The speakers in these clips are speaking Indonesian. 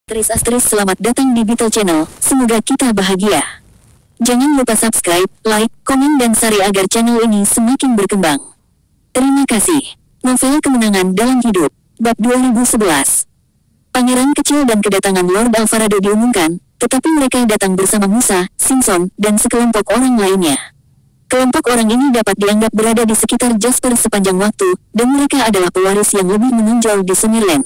Selamat datang di Beetle Channel, semoga kita bahagia. Jangan lupa subscribe, like, komen dan share agar channel ini semakin berkembang. Terima kasih. Novel Kemenangan Dalam Hidup, Bab 2011. Pangeran kecil dan kedatangan Lord Alvarado diumumkan, tetapi mereka datang bersama Musa, Simpson, dan sekelompok orang lainnya. Kelompok orang ini dapat dianggap berada di sekitar Jasper sepanjang waktu, dan mereka adalah pewaris yang lebih menonjol di Summerland.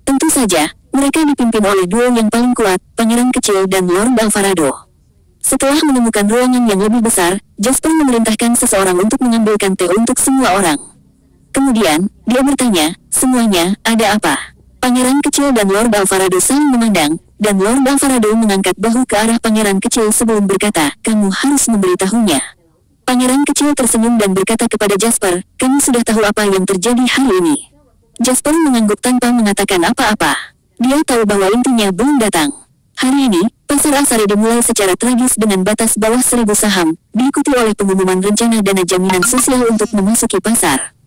Tentu saja, mereka dipimpin oleh duo yang paling kuat, Pangeran Kecil dan Lord Alvarado. Setelah menemukan ruangan yang lebih besar, Jasper memerintahkan seseorang untuk mengambilkan teh untuk semua orang. Kemudian, dia bertanya, "Semuanya, ada apa?" Pangeran Kecil dan Lord Alvarado saling memandang, dan Lord Alvarado mengangkat bahu ke arah Pangeran Kecil sebelum berkata, "Kamu harus memberitahunya." Pangeran Kecil tersenyum dan berkata kepada Jasper, "Kami sudah tahu apa yang terjadi hari ini." Jasper mengangguk tanpa mengatakan apa-apa. Dia tahu bahwa intinya belum datang. Hari ini, pasar Asari dimulai secara tragis dengan batas bawah 1.000 saham, diikuti oleh pengumuman rencana dana jaminan sosial untuk memasuki pasar.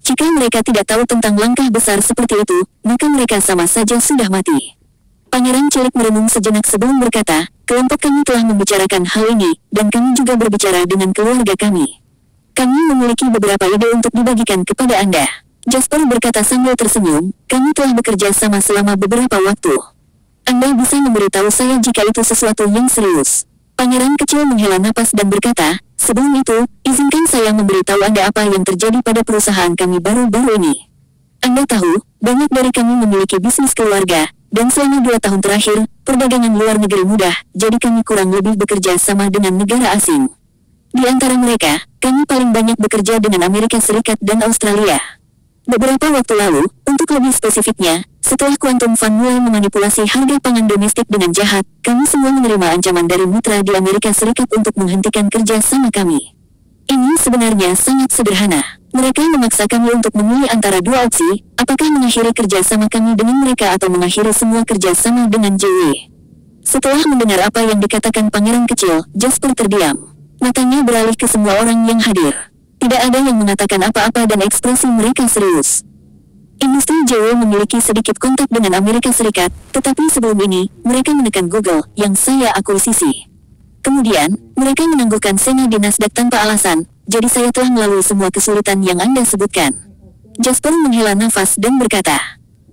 Jika mereka tidak tahu tentang langkah besar seperti itu, maka mereka sama saja sudah mati. Pangeran Cilik merenung sejenak sebelum berkata, "Kelompok kami telah membicarakan hal ini, dan kami juga berbicara dengan keluarga kami. Kami memiliki beberapa ide untuk dibagikan kepada Anda." Jasper berkata sambil tersenyum, "Kami telah bekerja sama selama beberapa waktu. Anda bisa memberitahu saya jika itu sesuatu yang serius." Pangeran Kecil menghela napas dan berkata, "Sebelum itu, izinkan saya memberitahu Anda apa yang terjadi pada perusahaan kami baru-baru ini. Anda tahu, banyak dari kami memiliki bisnis keluarga, dan selama 2 tahun terakhir, perdagangan luar negeri mudah, jadi kami kurang lebih bekerja sama dengan negara asing. Di antara mereka, kami paling banyak bekerja dengan Amerika Serikat dan Australia. Beberapa waktu lalu, untuk lebih spesifiknya, setelah Quantum Fund mulai memanipulasi harga pangan domestik dengan jahat, kami semua menerima ancaman dari mitra di Amerika Serikat untuk menghentikan kerja sama kami. Ini sebenarnya sangat sederhana. Mereka memaksa kami untuk memilih antara 2 opsi, apakah mengakhiri kerja sama kami dengan mereka atau mengakhiri semua kerja sama dengan JW." Setelah mendengar apa yang dikatakan Pangeran Kecil, Jasper terdiam. Matanya beralih ke semua orang yang hadir. Tidak ada yang mengatakan apa-apa dan ekspresi mereka serius. Industri JW memiliki sedikit kontak dengan Amerika Serikat, tetapi sebelum ini, mereka menekan Google, yang saya akuisisi. Kemudian, mereka menangguhkan Sena di Nasdaq tanpa alasan, jadi saya telah melalui semua kesulitan yang Anda sebutkan. Jasper menghela nafas dan berkata,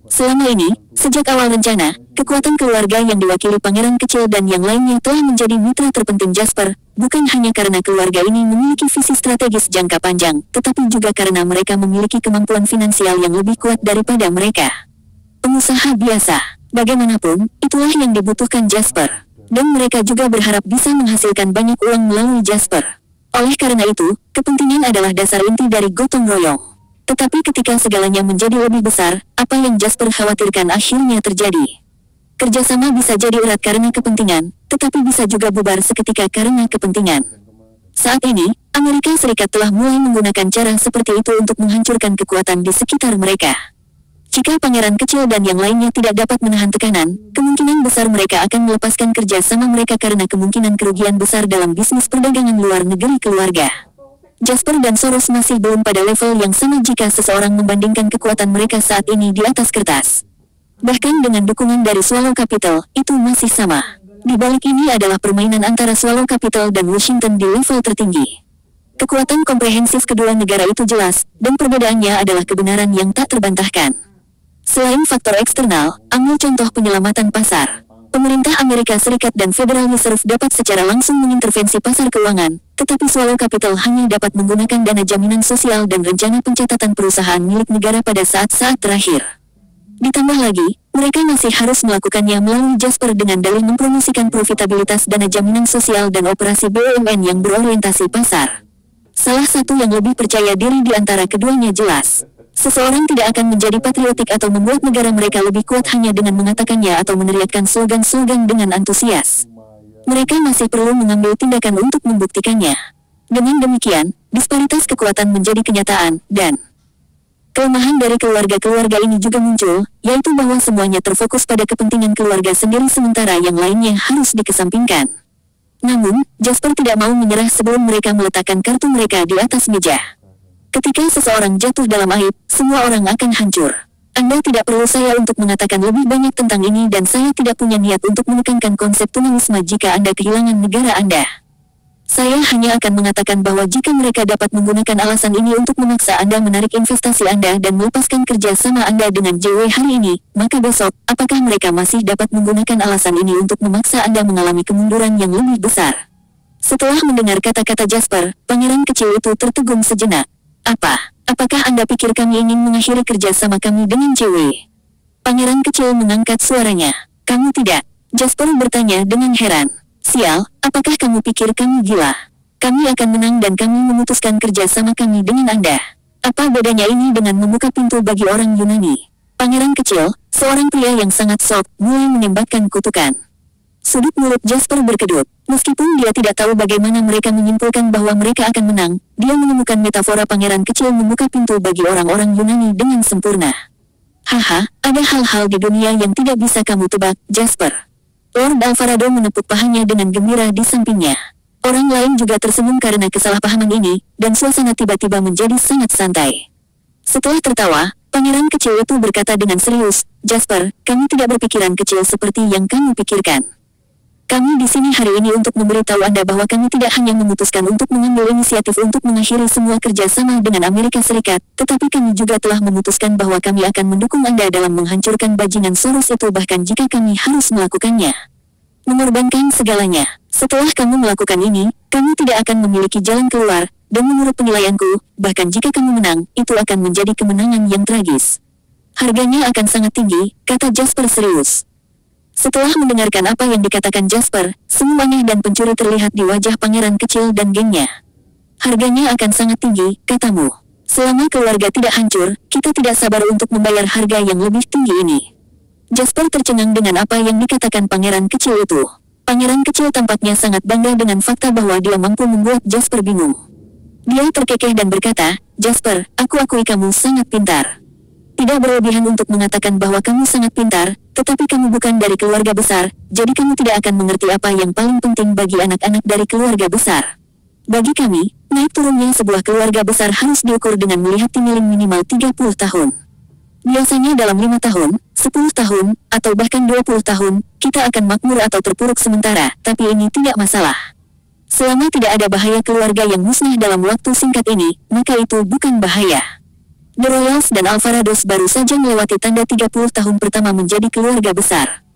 "Selama ini, sejak awal rencana, kekuatan keluarga yang diwakili Pangeran Kecil dan yang lainnya telah menjadi mitra terpenting Jasper, bukan hanya karena keluarga ini memiliki visi strategis jangka panjang, tetapi juga karena mereka memiliki kemampuan finansial yang lebih kuat daripada mereka. Pengusaha biasa, bagaimanapun, itulah yang dibutuhkan Jasper. Dan mereka juga berharap bisa menghasilkan banyak uang melalui Jasper. Oleh karena itu, kepentingan adalah dasar inti dari gotong royong. Tetapi ketika segalanya menjadi lebih besar, apa yang Jasper khawatirkan akhirnya terjadi. Kerjasama bisa jadi erat karena kepentingan, tetapi bisa juga bubar seketika karena kepentingan. Saat ini, Amerika Serikat telah mulai menggunakan cara seperti itu untuk menghancurkan kekuatan di sekitar mereka. Jika Pangeran Kecil dan yang lainnya tidak dapat menahan tekanan, kemungkinan besar mereka akan melepaskan kerja sama mereka karena kemungkinan kerugian besar dalam bisnis perdagangan luar negeri keluarga. Jasper dan Soros masih belum pada level yang sama jika seseorang membandingkan kekuatan mereka saat ini di atas kertas. Bahkan dengan dukungan dari Swallow Capital, itu masih sama. Di balik ini adalah permainan antara Swallow Capital dan Washington di level tertinggi. Kekuatan komprehensif kedua negara itu jelas, dan perbedaannya adalah kebenaran yang tak terbantahkan. Selain faktor eksternal, ambil contoh penyelamatan pasar. Pemerintah Amerika Serikat dan Federal Reserve dapat secara langsung mengintervensi pasar keuangan, tetapi Swallow Capital hanya dapat menggunakan dana jaminan sosial dan rencana pencatatan perusahaan milik negara pada saat-saat terakhir. Ditambah lagi, mereka masih harus melakukannya melalui Jasper dengan dalih mempromosikan profitabilitas dana jaminan sosial dan operasi BUMN yang berorientasi pasar. Salah satu yang lebih percaya diri di antara keduanya jelas. Seseorang tidak akan menjadi patriotik atau membuat negara mereka lebih kuat hanya dengan mengatakannya atau meneriakkan slogan-slogan dengan antusias. Mereka masih perlu mengambil tindakan untuk membuktikannya. Dengan demikian, disparitas kekuatan menjadi kenyataan, dan kelemahan dari keluarga-keluarga ini juga muncul, yaitu bahwa semuanya terfokus pada kepentingan keluarga sendiri sementara yang lainnya harus dikesampingkan. Namun, Jasper tidak mau menyerah sebelum mereka meletakkan kartu mereka di atas meja. Ketika seseorang jatuh dalam aib, semua orang akan hancur. Anda tidak perlu saya untuk mengatakan lebih banyak tentang ini dan saya tidak punya niat untuk menekankan konsep tunawisme jika Anda kehilangan negara Anda. Saya hanya akan mengatakan bahwa jika mereka dapat menggunakan alasan ini untuk memaksa Anda menarik investasi Anda dan melepaskan kerja sama Anda dengan JW hari ini, maka besok, apakah mereka masih dapat menggunakan alasan ini untuk memaksa Anda mengalami kemunduran yang lebih besar? Setelah mendengar kata-kata Jasper, pangeran kecil itu tertegun sejenak. Apakah Anda pikir kami ingin mengakhiri kerja sama kami dengan JW? Pangeran kecil mengangkat suaranya. Kamu tidak? Jasper bertanya dengan heran. Sial, apakah kamu pikir kami gila? Kami akan menang dan kami memutuskan kerja sama kami dengan Anda. Apa bedanya ini dengan membuka pintu bagi orang Yunani? Pangeran kecil, seorang pria yang sangat sok, mulai menembakkan kutukan. Sudut mulut Jasper berkedut. Meskipun dia tidak tahu bagaimana mereka menyimpulkan bahwa mereka akan menang, dia menemukan metafora pangeran kecil membuka pintu bagi orang-orang Yunani dengan sempurna. Haha, ada hal-hal di dunia yang tidak bisa kamu tebak, Jasper. Lord Alvarado menepuk pahanya dengan gembira di sampingnya. Orang lain juga tersenyum karena kesalahpahaman ini, dan suasana tiba-tiba menjadi sangat santai. Setelah tertawa, pangeran kecil itu berkata dengan serius, Jasper, kami tidak berpikiran kecil seperti yang kamu pikirkan. Kami di sini hari ini untuk memberitahu Anda bahwa kami tidak hanya memutuskan untuk mengambil inisiatif untuk mengakhiri semua kerjasama dengan Amerika Serikat, tetapi kami juga telah memutuskan bahwa kami akan mendukung Anda dalam menghancurkan bajingan Soros itu bahkan jika kami harus melakukannya. Mengorbankan segalanya. Setelah kamu melakukan ini, kamu tidak akan memiliki jalan keluar, dan menurut penilaianku, bahkan jika kamu menang, itu akan menjadi kemenangan yang tragis. Harganya akan sangat tinggi, kata Jasper serius. Setelah mendengarkan apa yang dikatakan Jasper, semuanya dan pencuri terlihat di wajah pangeran kecil dan gengnya. Harganya akan sangat tinggi, katamu. Selama keluarga tidak hancur, kita tidak sabar untuk membayar harga yang lebih tinggi ini. Jasper tercengang dengan apa yang dikatakan pangeran kecil itu. Pangeran kecil tampaknya sangat bangga dengan fakta bahwa dia mampu membuat Jasper bingung. Dia terkekeh dan berkata, Jasper, aku akui kamu sangat pintar. Tidak berlebihan untuk mengatakan bahwa kamu sangat pintar, tetapi kamu bukan dari keluarga besar, jadi kamu tidak akan mengerti apa yang paling penting bagi anak-anak dari keluarga besar. Bagi kami, naik turunnya sebuah keluarga besar harus diukur dengan melihat timiling minimal 30 tahun. Biasanya dalam 5 tahun, 10 tahun, atau bahkan 20 tahun, kita akan makmur atau terpuruk sementara, tapi ini tidak masalah. Selama tidak ada bahaya keluarga yang musnah dalam waktu singkat ini, maka itu bukan bahaya. The Royals dan Alvarados baru saja melewati tanda 30 tahun pertama menjadi keluarga besar.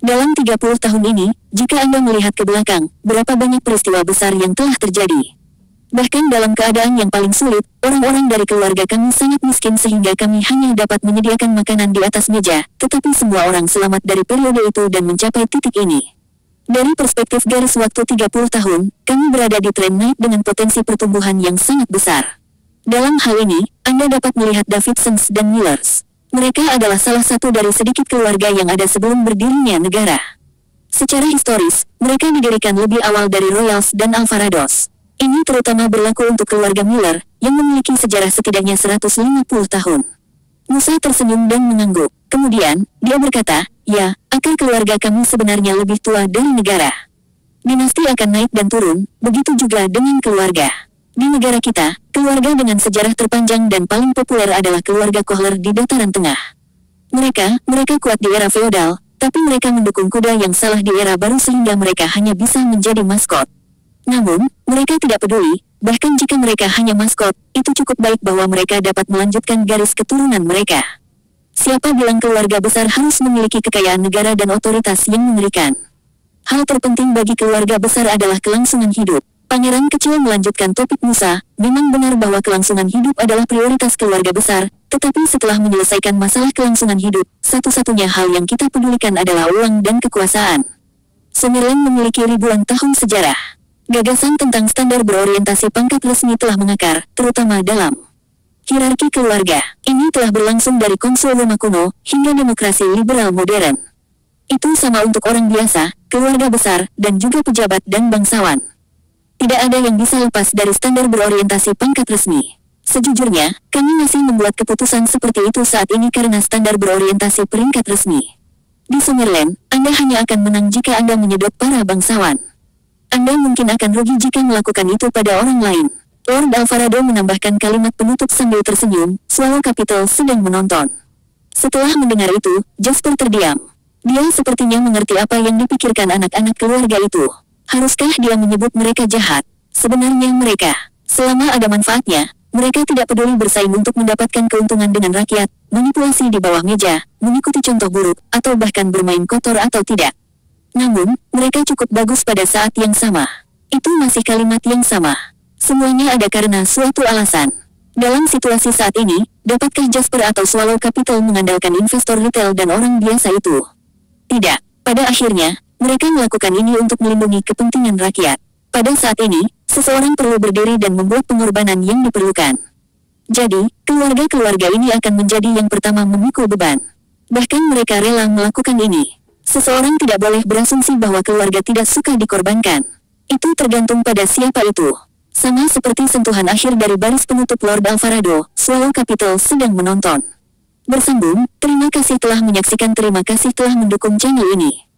Dalam 30 tahun ini, jika Anda melihat ke belakang, berapa banyak peristiwa besar yang telah terjadi. Bahkan dalam keadaan yang paling sulit, orang-orang dari keluarga kami sangat miskin sehingga kami hanya dapat menyediakan makanan di atas meja, tetapi semua orang selamat dari periode itu dan mencapai titik ini. Dari perspektif garis waktu 30 tahun, kami berada di tren naik dengan potensi pertumbuhan yang sangat besar. Dalam hal ini, Anda dapat melihat Davidsons dan Millers. Mereka adalah salah satu dari sedikit keluarga yang ada sebelum berdirinya negara. Secara historis, mereka didirikan lebih awal dari Royals dan Alvarados. Ini terutama berlaku untuk keluarga Miller, yang memiliki sejarah setidaknya 150 tahun. Musa tersenyum dan mengangguk. Kemudian, dia berkata, ya, akar keluarga kami sebenarnya lebih tua dari negara. Dinasti akan naik dan turun, begitu juga dengan keluarga. Di negara kita, keluarga dengan sejarah terpanjang dan paling populer adalah keluarga Kohler di Dataran Tengah. Mereka kuat di era feodal, tapi mereka mendukung kuda yang salah di era baru sehingga mereka hanya bisa menjadi maskot. Namun, mereka tidak peduli, bahkan jika mereka hanya maskot, itu cukup baik bahwa mereka dapat melanjutkan garis keturunan mereka. Siapa bilang keluarga besar harus memiliki kekayaan negara dan otoritas yang mengerikan? Hal terpenting bagi keluarga besar adalah kelangsungan hidup. Pangeran kecil melanjutkan topik Musa, memang benar bahwa kelangsungan hidup adalah prioritas keluarga besar, tetapi setelah menyelesaikan masalah kelangsungan hidup, satu-satunya hal yang kita pedulikan adalah uang dan kekuasaan. Summerland memiliki ribuan tahun sejarah. Gagasan tentang standar berorientasi pangkat resmi telah mengakar, terutama dalam hierarki keluarga. Ini telah berlangsung dari konsul Roma kuno, hingga demokrasi liberal modern. Itu sama untuk orang biasa, keluarga besar, dan juga pejabat dan bangsawan. Tidak ada yang bisa lepas dari standar berorientasi pangkat resmi. Sejujurnya, kami masih membuat keputusan seperti itu saat ini karena standar berorientasi peringkat resmi. Di Summerland, Anda hanya akan menang jika Anda menyedot para bangsawan. Anda mungkin akan rugi jika melakukan itu pada orang lain. Lord Alvarado menambahkan kalimat penutup sambil tersenyum, Swallow Capital sedang menonton. Setelah mendengar itu, Jasper terdiam. Dia sepertinya mengerti apa yang dipikirkan anak-anak keluarga itu. Haruskah dia menyebut mereka jahat? Sebenarnya mereka, selama ada manfaatnya, mereka tidak peduli bersaing untuk mendapatkan keuntungan dengan rakyat, manipulasi di bawah meja, mengikuti contoh buruk, atau bahkan bermain kotor atau tidak. Namun, mereka cukup bagus pada saat yang sama. Itu masih kalimat yang sama. Semuanya ada karena suatu alasan. Dalam situasi saat ini, dapatkah Jasper atau Swallow Capital mengandalkan investor retail dan orang biasa itu? Tidak. Pada akhirnya, mereka melakukan ini untuk melindungi kepentingan rakyat. Pada saat ini, seseorang perlu berdiri dan membuat pengorbanan yang diperlukan. Jadi, keluarga-keluarga ini akan menjadi yang pertama memikul beban. Bahkan mereka rela melakukan ini. Seseorang tidak boleh berasumsi bahwa keluarga tidak suka dikorbankan. Itu tergantung pada siapa itu. Sama seperti sentuhan akhir dari baris penutup Lord Alvarado, Swallow Capital sedang menonton. Bersambung, terima kasih telah menyaksikan, terima kasih telah mendukung channel ini.